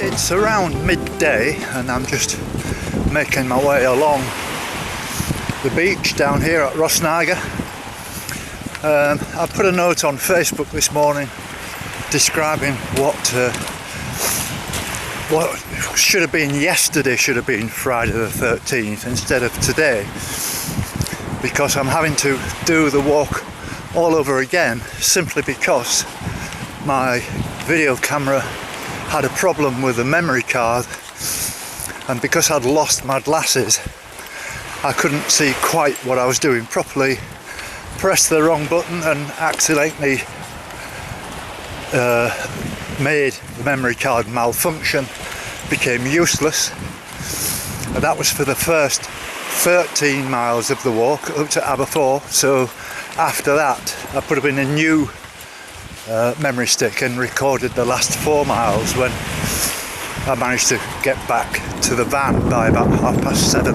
It's around midday and I'm just making my way along the beach down here at Rosneigr. I put a note on Facebook this morning describing what should have been yesterday should have been Friday the 13th instead of today, because I'm having to do the walk all over again simply because my video camera had a problem with the memory card, and because I'd lost my glasses I couldn't see quite what I was doing properly, pressed the wrong button and accidentally made the memory card malfunction, became useless, and that was for the first 13 miles of the walk up to Aberfour. So after that I put in a new memory stick and recorded the last 4 miles when I managed to get back to the van by about 7:30.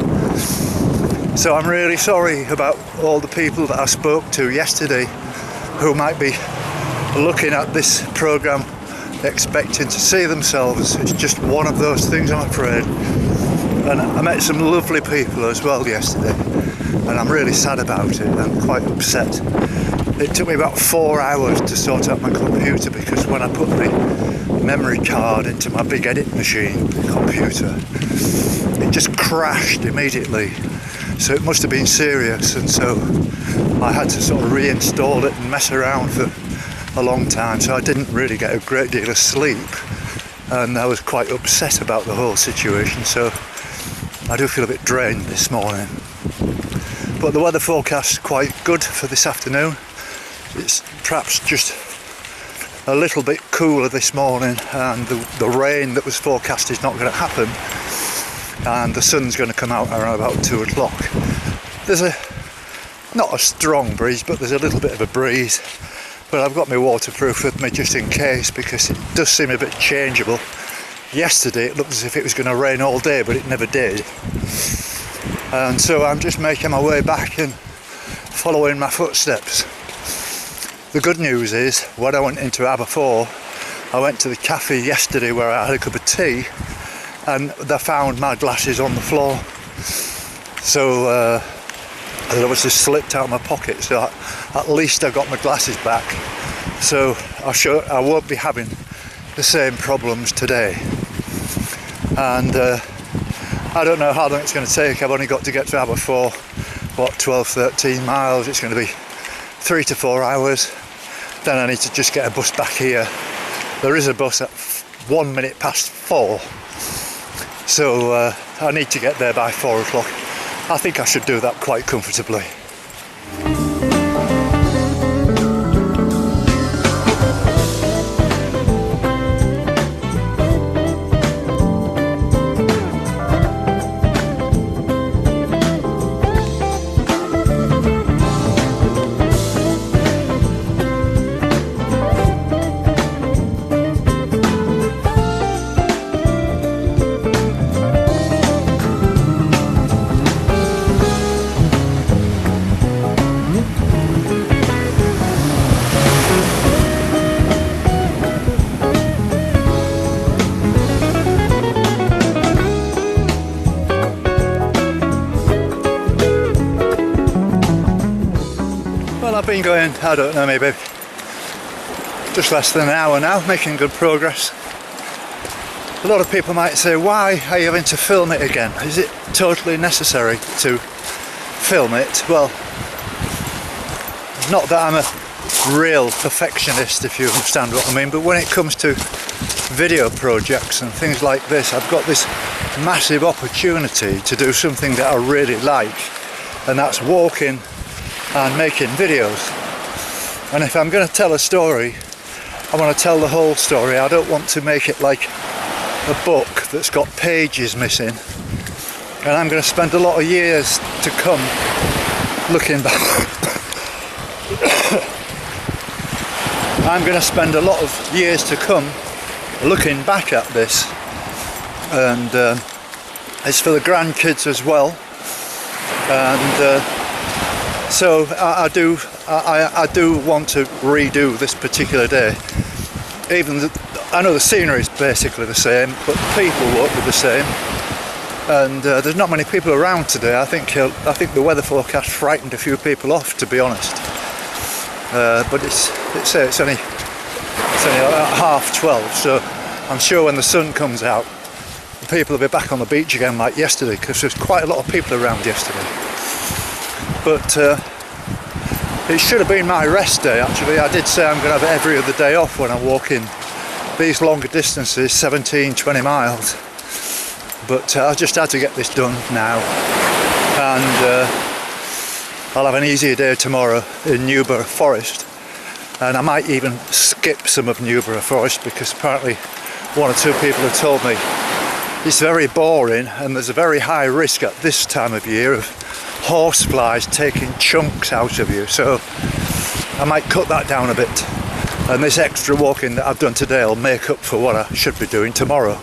So I'm really sorry about all the people that I spoke to yesterday who might be looking at this programme expecting to see themselves. It's just one of those things, I'm afraid. And I met some lovely people as well yesterday, and I'm really sad about it. I'm quite upset. It took me about 4 hours to sort out my computer because when I put the memory card into my big edit machine, the computer, it just crashed immediately. So it must have been serious, and so I had to sort of reinstall it and mess around for a long time. So I didn't really get a great deal of sleep, and I was quite upset about the whole situation. So I do feel a bit drained this morning. But the weather forecast is quite good for this afternoon. It's perhaps just a little bit cooler this morning, and the rain that was forecast is not going to happen, and the sun's going to come out around about 2 o'clock. There's not a strong breeze, but there's a little bit of a breeze, but I've got my waterproof with me just in case, because it does seem a bit changeable. Yesterday it looked as if it was going to rain all day, but it never did, and so I'm just making my way back and following my footsteps. The good news is, when I went into Aberfour, I went to the cafe yesterday where I had a cup of tea, and they found my glasses on the floor. So they obviously slipped out of my pocket, so at least I got my glasses back. So I won't be having the same problems today. And I don't know how long it's going to take. I've only got to get to Aberfour, 12-13 miles. It's going to be 3 to 4 hours. Then I need to just get a bus back here. There is a bus at 1 minute past 4, so I need to get there by 4 o'clock. I think I should do that quite comfortably. I've been going, I don't know, maybe just less than an hour now, making good progress. A lot of people might say, why are you having to film it again? Is it totally necessary to film it? Well, not that I'm a real perfectionist, if you understand what I mean, but when it comes to video projects and things like this, I've got this massive opportunity to do something that I really like, and that's walking and making videos. And if I'm going to tell a story, I want to tell the whole story. I don't want to make it like a book that's got pages missing, and I'm going to spend a lot of years to come looking back. I'm going to spend a lot of years to come looking back at this, and it's for the grandkids as well. And so I do want to redo this particular day. I know the scenery is basically the same, but the people won't be the same. And there's not many people around today. I think the weather forecast frightened a few people off, to be honest. But it's only 12:30, so I'm sure when the sun comes out, the people will be back on the beach again like yesterday, because there's quite a lot of people around yesterday. But it should have been my rest day, actually. I did say I'm going to have every other day off when I'm walking these longer distances, 17-20 miles. But I just had to get this done now, and I'll have an easier day tomorrow in Newborough Forest, and I might even skip some of Newborough Forest, because apparently one or two people have told me it's very boring and there's a very high risk at this time of year of horseflies taking chunks out of you, so I might cut that down a bit, and this extra walking that I've done today will make up for what I should be doing tomorrow.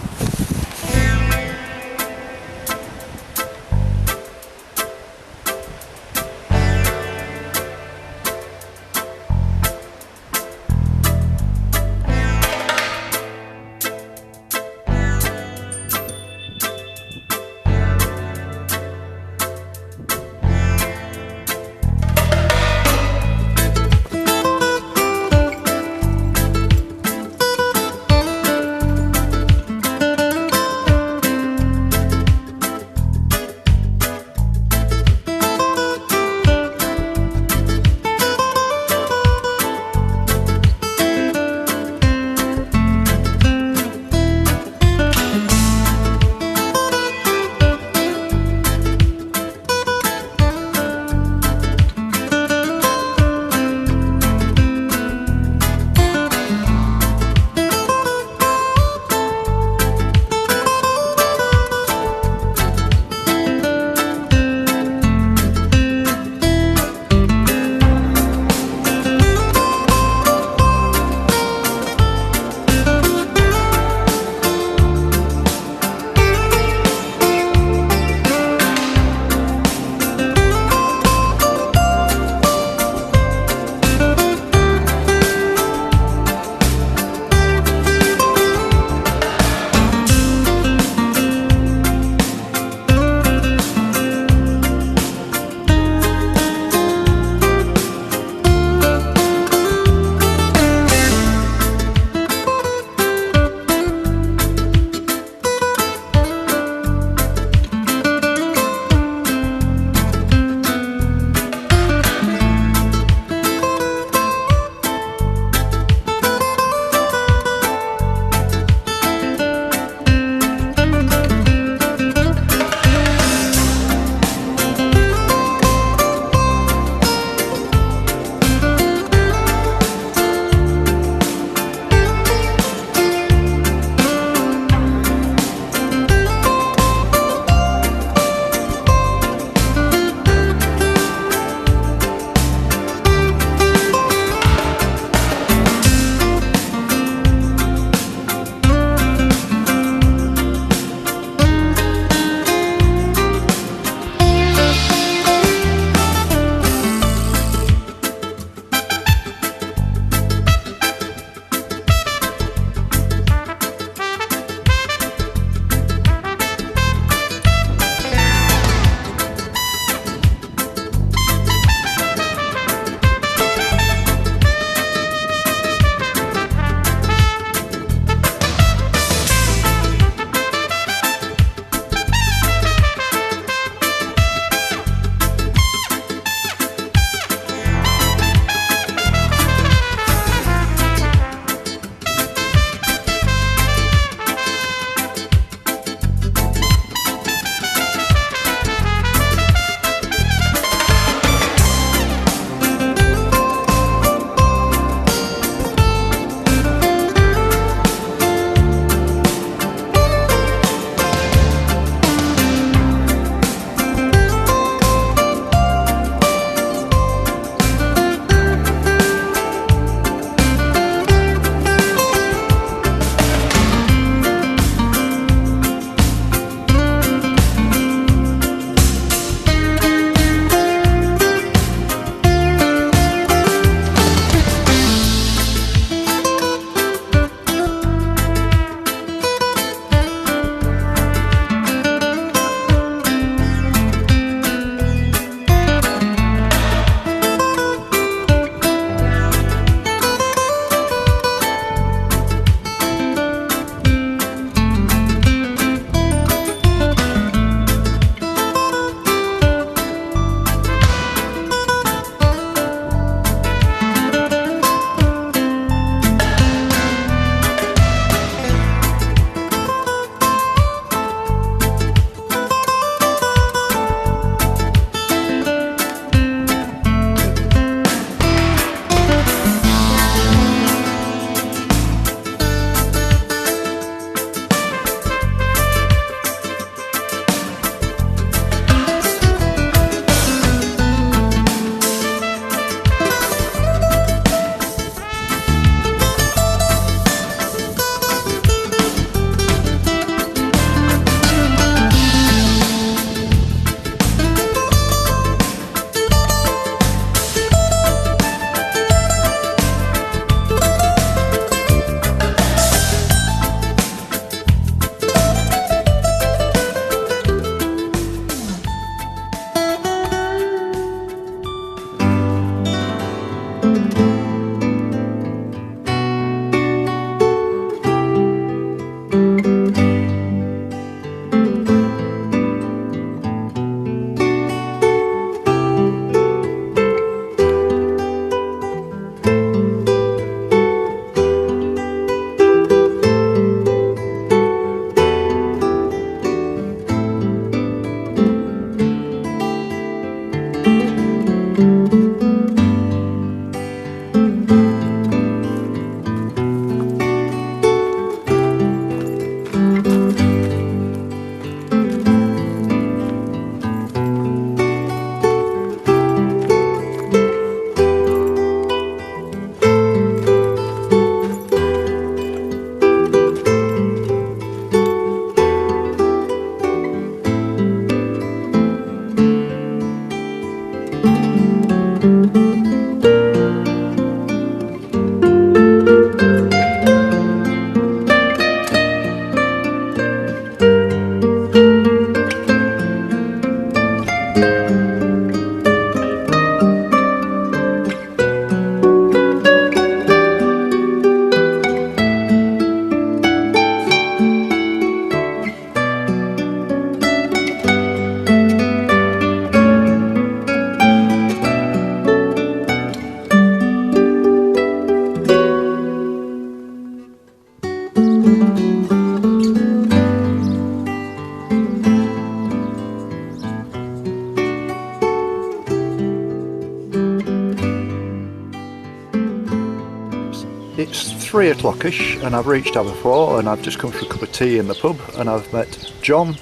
it's 3 o'clock-ish, and I've reached Aberfoyle, and I've just come for a cup of tea in the pub, and I've met John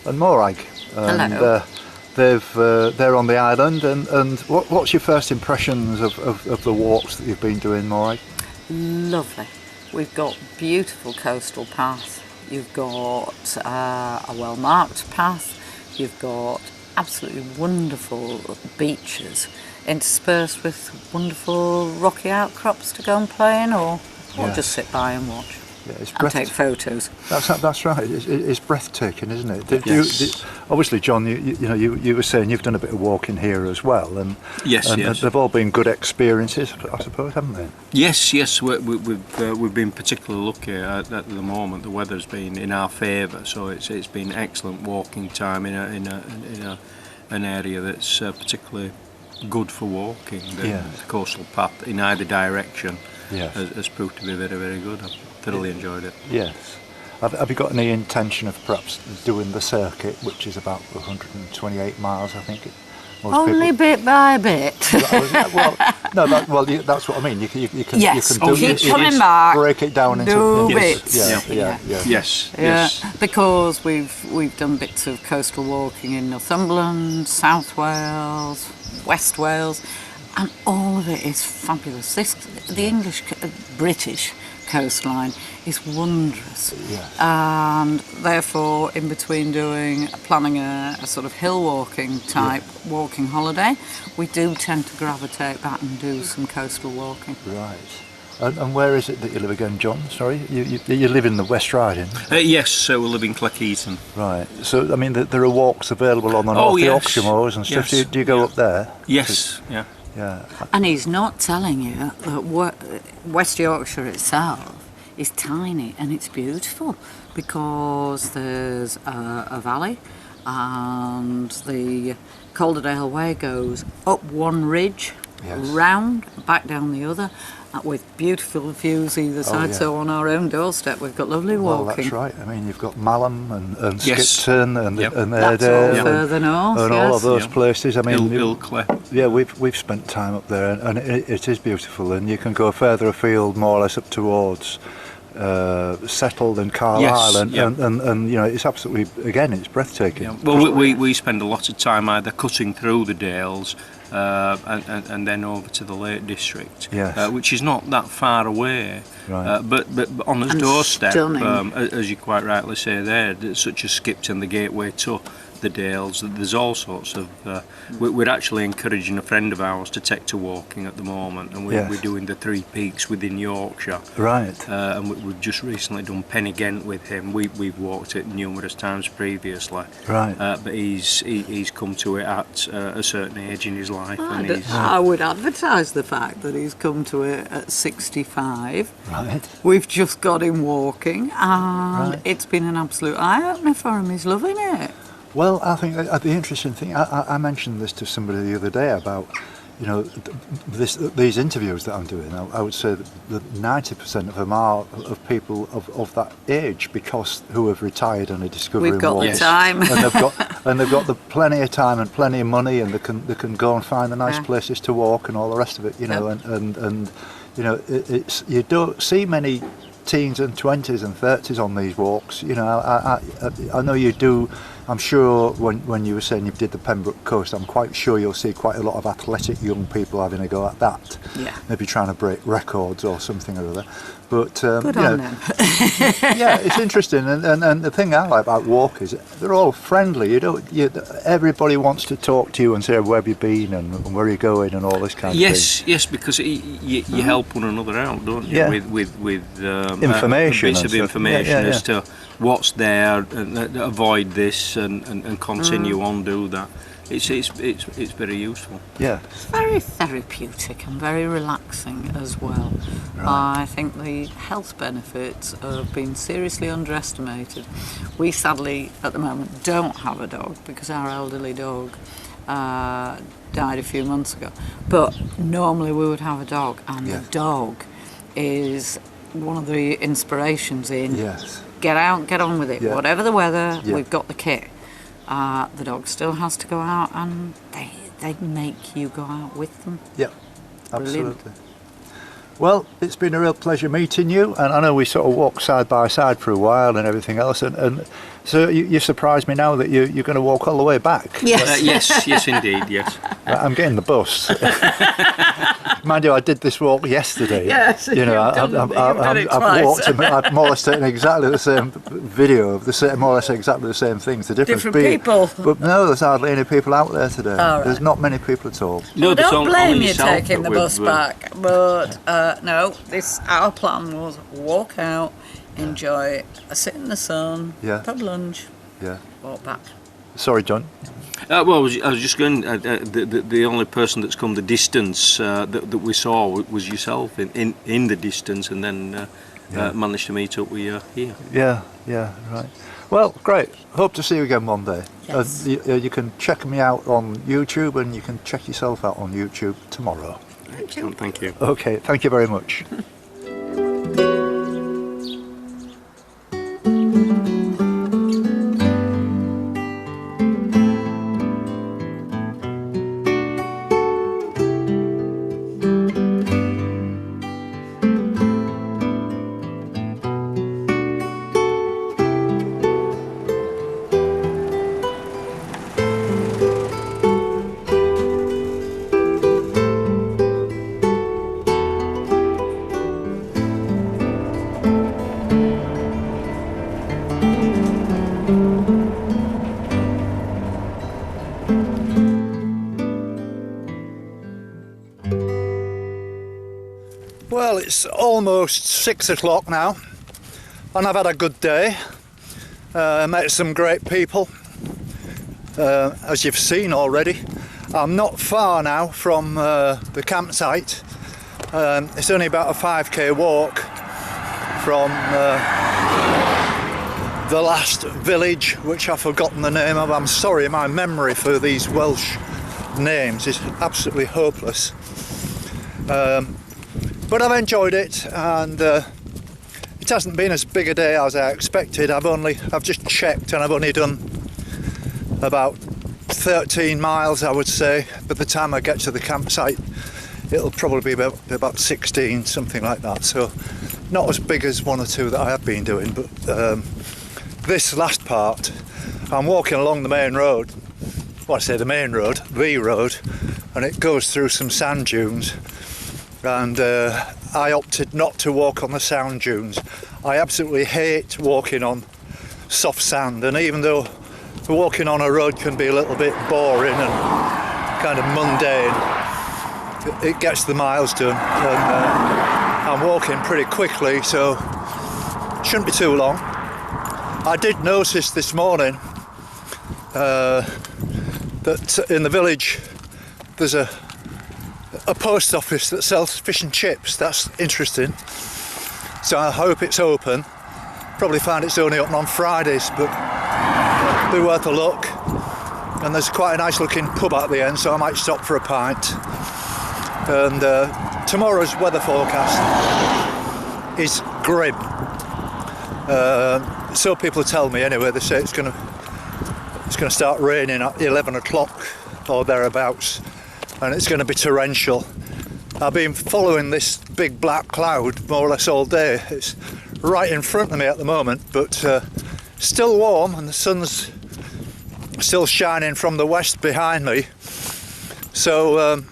and Morag. And they're on the island, and what's your first impressions of the walks that you've been doing, Morag? Lovely. We've got beautiful coastal path. You've got a well-marked path. You've got absolutely wonderful beaches interspersed with wonderful rocky outcrops to go and play in, or just sit by and watch. Yeah, and take photos. That's right. It's breathtaking, isn't it? Obviously, John, you were saying you've done a bit of walking here as well, and they've all been good experiences, I suppose, haven't they? Yes. We've been particularly lucky at the moment. The weather's been in our favour, so it's been excellent walking time in an area that's particularly good for walking. The coastal path in either direction has proved to be very, very good. I've thoroughly enjoyed it. Yes. Have you got any intention of perhaps doing the circuit, which is about 128 miles, I think? Only bit by bit. That's what I mean. You can keep coming back. Break it down into bits. Yes. Because we've done bits of coastal walking in Northumberland, South Wales, West Wales, and all of it is fabulous. The British coastline is wondrous, and therefore in between planning a sort of hill walking type walking holiday, we do tend to gravitate back and do some coastal walking. Right. And where is it that you live again, John? Sorry, you live in the West Riding? Yes, so we live in Cleckheaton. Right. So I mean, there are walks available on the North Yorkshire moors and stuff. Do you go up there? Yes. Yeah. And he's not telling you that West Yorkshire itself is tiny, and it's beautiful because there's a valley, and the Calderdale Way goes up one ridge, round, back down the other, with beautiful views either side. So on our own doorstep we've got lovely walking. Well, that's right. I mean, you've got Malham and Skipton and that's all further north, and all of those places. I mean, Ilkley. Yeah, we've spent time up there, and it is beautiful. And you can go further afield, more or less up towards Settled and Carlisle, and it's absolutely, again, it's breathtaking. Yeah. Well, we spend a lot of time either cutting through the dales and then over to the Lake District, which is not that far away, but on the doorstep, as you quite rightly say there, such as Skipton, the gateway to the Dales. There's all sorts of we're actually encouraging a friend of ours to take to walking at the moment, and we're doing the 3 peaks within Yorkshire, and we've just recently done Pennygent with him. We've walked it numerous times previously, but he's come to it at a certain age in his life, I would advertise the fact that he's come to it at 65. We've just got him walking, and it's been an absolute eye-opener for him. He's loving it. Well, I think the interesting thing, I mentioned this to somebody the other day about, these interviews that I'm doing. I would say that 90% of them are of people of that age, who have retired and are discovering We've got walks. the time, and they've got plenty of time and plenty of money, and they can go and find the nice places to walk and all the rest of it. It's you don't see many teens and 20s and 30s on these walks. I know you do. I'm sure when you were saying you did the Pembroke Coast, I'm quite sure you'll see quite a lot of athletic young people having a go at that. Maybe trying to break records or something or other. But good on them. It's interesting, and the thing I like about walk is they're all friendly. Everybody wants to talk to you and say where have you been and where are you going and all this kind of thing. Yes, because you help one another out, don't you? With information, bits of information as to what's there, and avoid this and continue on, do that. It's very useful. Yeah. It's very therapeutic and very relaxing as well. I think the health benefits have been seriously underestimated. We sadly at the moment don't have a dog because our elderly dog died a few months ago. But normally we would have a dog, and the dog is one of the inspirations in get out, get on with it. Whatever the weather, we've got the kit. The dog still has to go out, and they make you go out with them. Yeah, absolutely. Well, it's been a real pleasure meeting you, and I know we sort of walked side by side for a while and everything else, and so you surprised me now that you're going to walk all the way back. Yes. Yes, indeed, yes. I'm getting the bus. Mind you, I did this walk yesterday. Yes, you know, I've walked. I've more or less taken exactly the same video of more or less exactly the same things. The difference Different being, people. but no, there's hardly any people out there today. Right. There's not many people at all. No, Don't blame you yourself taking the that bus we've, back, but no, our plan was walk out, enjoy a sit in the sun, have lunch, walk back. Sorry, John. Well, I was just going. The only person that's come the distance that we saw was yourself in the distance, and then managed to meet up with you here. Yeah, right. Well, great. Hope to see you again one day. Yes. You can check me out on YouTube, and you can check yourself out on YouTube tomorrow. Excellent, thank you. Okay, thank you very much. Well, it's almost 6 o'clock now, and I've had a good day. Met some great people, as you've seen already. I'm not far now from the campsite. It's only about a 5k walk from the last village, which I've forgotten the name of. I'm sorry, my memory for these Welsh names is absolutely hopeless. But I've enjoyed it, and it hasn't been as big a day as I expected. I've just checked, and I've only done about 13 miles, I would say. By the time I get to the campsite, it'll probably be about 16, something like that. So not as big as one or two that I have been doing, but this last part, I'm walking along the main road. Well, I say the main road, the road, and it goes through some sand dunes. And I opted not to walk on the sand dunes. I absolutely hate walking on soft sand, and even though walking on a road can be a little bit boring and kind of mundane, it gets the miles done, and I'm walking pretty quickly, so it shouldn't be too long. I did notice this morning that in the village there's a post office that sells fish and chips. That's interesting. So I hope it's open. Probably find it's only open on Fridays, but be worth a look. And there's quite a nice looking pub at the end, so I might stop for a pint. And tomorrow's weather forecast is grim. So people tell me anyway. They say it's going to start raining at 11 o'clock or thereabouts, and it's going to be torrential. I've been following this big black cloud more or less all day. It's right in front of me at the moment, but still warm, and the sun's still shining from the west behind me. So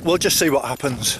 we'll just see what happens.